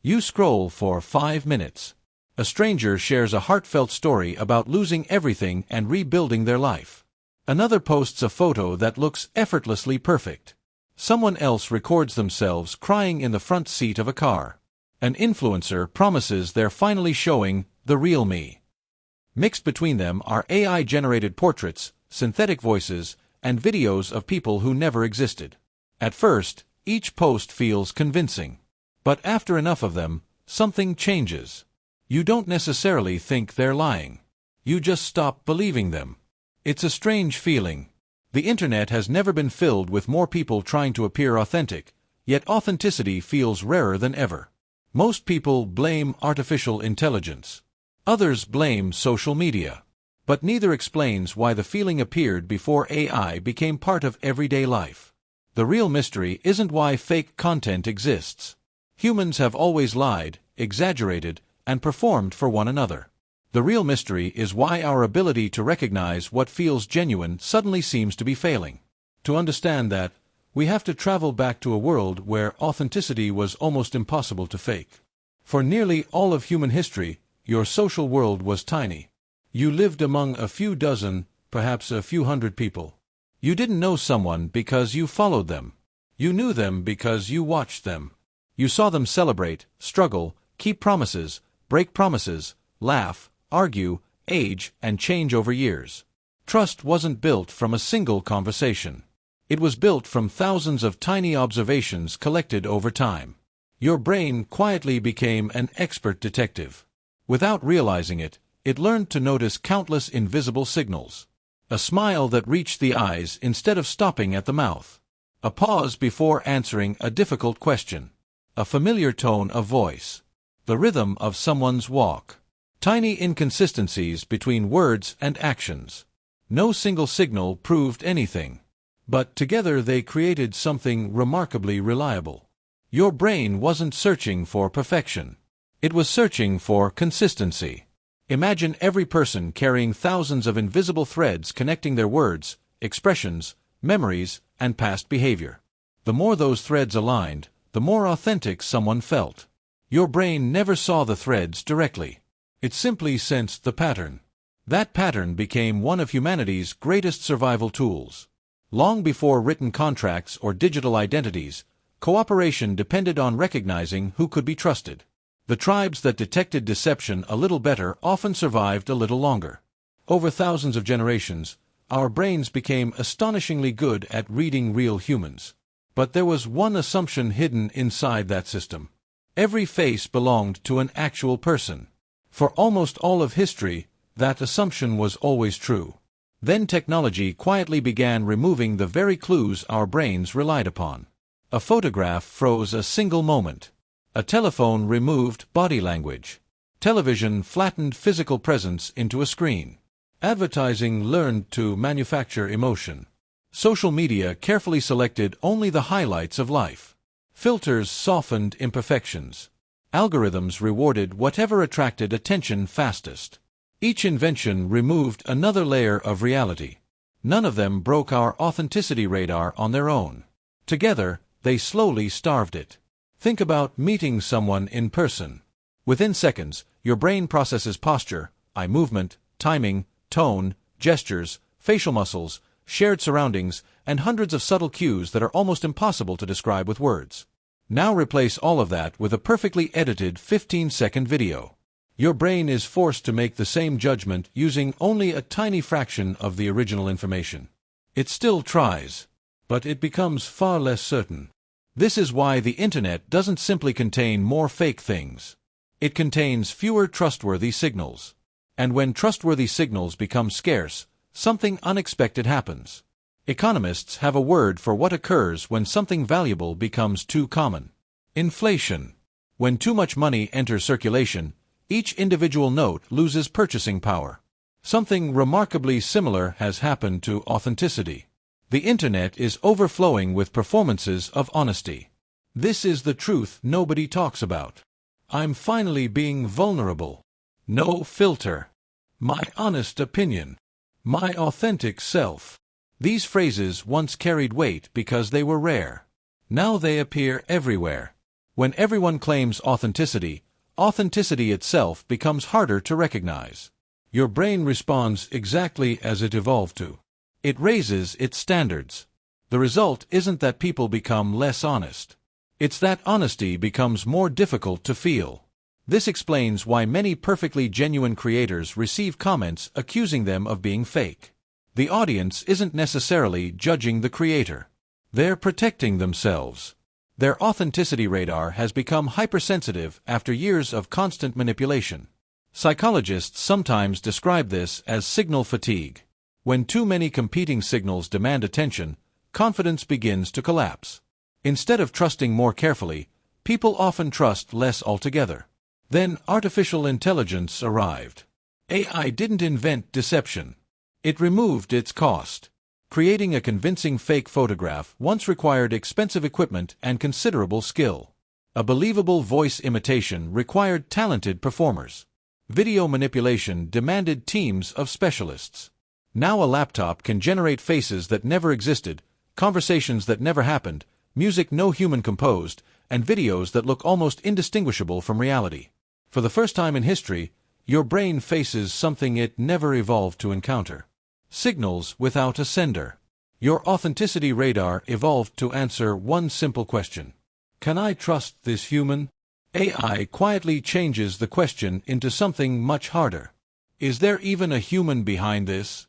You scroll for 5 minutes. A stranger shares a heartfelt story about losing everything and rebuilding their life. Another posts a photo that looks effortlessly perfect. Someone else records themselves crying in the front seat of a car. An influencer promises they're finally showing the real me. Mixed between them are AI-generated portraits, synthetic voices, and videos of people who never existed. At first, each post feels convincing. But after enough of them, something changes. You don't necessarily think they're lying. You just stop believing them. It's a strange feeling. The internet has never been filled with more people trying to appear authentic, yet authenticity feels rarer than ever. Most people blame artificial intelligence. Others blame social media. But neither explains why the feeling appeared before AI became part of everyday life. The real mystery isn't why fake content exists. Humans have always lied, exaggerated, and performed for one another. The real mystery is why our ability to recognize what feels genuine suddenly seems to be failing. To understand that, we have to travel back to a world where authenticity was almost impossible to fake. For nearly all of human history, your social world was tiny. You lived among a few dozen, perhaps a few hundred people. You didn't know someone because you followed them. You knew them because you watched them. You saw them celebrate, struggle, keep promises, break promises, laugh, argue, age, and change over years. Trust wasn't built from a single conversation. It was built from thousands of tiny observations collected over time. Your brain quietly became an expert detective. Without realizing it, it learned to notice countless invisible signals. A smile that reached the eyes instead of stopping at the mouth. A pause before answering a difficult question. A familiar tone of voice. The rhythm of someone's walk. Tiny inconsistencies between words and actions. No single signal proved anything. But together they created something remarkably reliable. Your brain wasn't searching for perfection. It was searching for consistency. Imagine every person carrying thousands of invisible threads connecting their words, expressions, memories, and past behavior. The more those threads aligned, the more authentic someone felt. Your brain never saw the threads directly. It simply sensed the pattern. That pattern became one of humanity's greatest survival tools. Long before written contracts or digital identities, cooperation depended on recognizing who could be trusted. The tribes that detected deception a little better often survived a little longer. Over thousands of generations, our brains became astonishingly good at reading real humans. But there was one assumption hidden inside that system. Every face belonged to an actual person. For almost all of history, that assumption was always true. Then technology quietly began removing the very clues our brains relied upon. A photograph froze a single moment. A telephone removed body language. Television flattened physical presence into a screen. Advertising learned to manufacture emotion. Social media carefully selected only the highlights of life. Filters softened imperfections. Algorithms rewarded whatever attracted attention fastest. Each invention removed another layer of reality. None of them broke our authenticity radar on their own. Together, they slowly starved it. Think about meeting someone in person. Within seconds, your brain processes posture, eye movement, timing, tone, gestures, facial muscles, shared surroundings, and hundreds of subtle cues that are almost impossible to describe with words. Now replace all of that with a perfectly edited 15-second video. Your brain is forced to make the same judgment using only a tiny fraction of the original information. It still tries, but it becomes far less certain. This is why the internet doesn't simply contain more fake things. It contains fewer trustworthy signals. And when trustworthy signals become scarce, something unexpected happens. Economists have a word for what occurs when something valuable becomes too common. Inflation. When too much money enters circulation, each individual note loses purchasing power. Something remarkably similar has happened to authenticity. The internet is overflowing with performances of honesty. This is the truth nobody talks about. I'm finally being vulnerable. No filter. My honest opinion. My authentic self. These phrases once carried weight because they were rare. Now they appear everywhere. When everyone claims authenticity, authenticity itself becomes harder to recognize. Your brain responds exactly as it evolved to. It raises its standards. The result isn't that people become less honest. It's that honesty becomes more difficult to feel. This explains why many perfectly genuine creators receive comments accusing them of being fake. The audience isn't necessarily judging the creator. They're protecting themselves. Their authenticity radar has become hypersensitive after years of constant manipulation. Psychologists sometimes describe this as signal fatigue. When too many competing signals demand attention, confidence begins to collapse. Instead of trusting more carefully, people often trust less altogether. Then artificial intelligence arrived. AI didn't invent deception. It removed its cost. Creating a convincing fake photograph once required expensive equipment and considerable skill. A believable voice imitation required talented performers. Video manipulation demanded teams of specialists. Now a laptop can generate faces that never existed, conversations that never happened, music no human composed, and videos that look almost indistinguishable from reality. For the first time in history, your brain faces something it never evolved to encounter. Signals without a sender. Your authenticity radar evolved to answer one simple question. Can I trust this human? AI quietly changes the question into something much harder. Is there even a human behind this?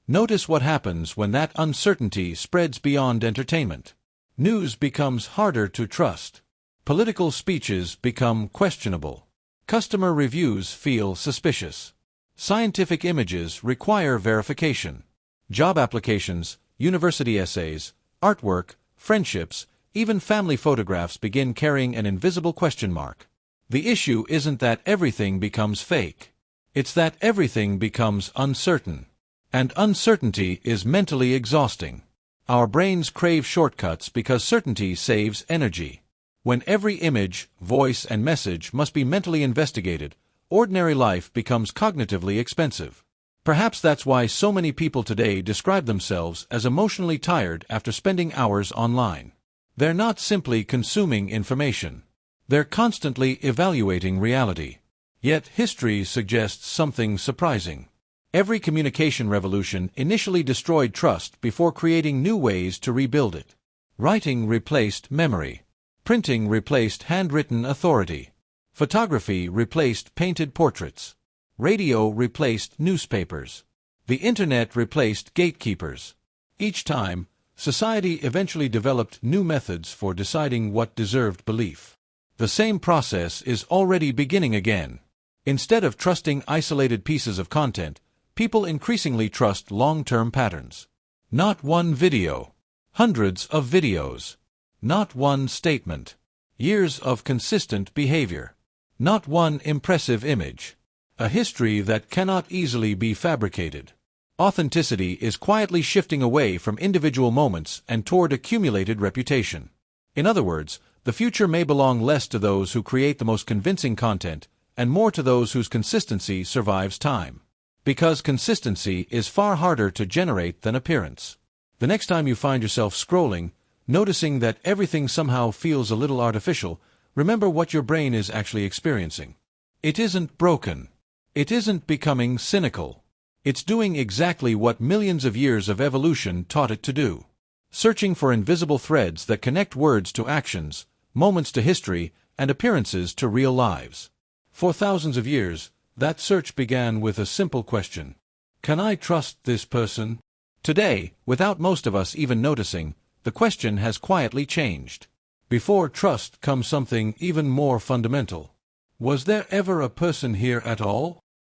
Notice what happens when that uncertainty spreads beyond entertainment. News becomes harder to trust. Political speeches become questionable. Customer reviews feel suspicious. Scientific images require verification. Job applications, university essays, artwork, friendships, even family photographs begin carrying an invisible question mark. The issue isn't that everything becomes fake. It's that everything becomes uncertain. And uncertainty is mentally exhausting. Our brains crave shortcuts because certainty saves energy. When every image, voice, and message must be mentally investigated, ordinary life becomes cognitively expensive. Perhaps that's why so many people today describe themselves as emotionally tired after spending hours online. They're not simply consuming information. They're constantly evaluating reality. Yet history suggests something surprising. Every communication revolution initially destroyed trust before creating new ways to rebuild it. Writing replaced memory. Printing replaced handwritten authority. Photography replaced painted portraits. Radio replaced newspapers. The internet replaced gatekeepers. Each time, society eventually developed new methods for deciding what deserved belief. The same process is already beginning again. Instead of trusting isolated pieces of content, people increasingly trust long-term patterns. Not one video. Hundreds of videos. Not one statement. Years of consistent behavior. Not one impressive image. A history that cannot easily be fabricated. Authenticity is quietly shifting away from individual moments and toward accumulated reputation. In other words, the future may belong less to those who create the most convincing content and more to those whose consistency survives time. Because consistency is far harder to generate than appearance. The next time you find yourself scrolling, noticing that everything somehow feels a little artificial, remember what your brain is actually experiencing. It isn't broken. It isn't becoming cynical. It's doing exactly what millions of years of evolution taught it to do. Searching for invisible threads that connect words to actions, moments to history, and appearances to real lives. For thousands of years, that search began with a simple question. Can I trust this person? Today, without most of us even noticing, the question has quietly changed. Before trust comes something even more fundamental. Was there ever a person here at all?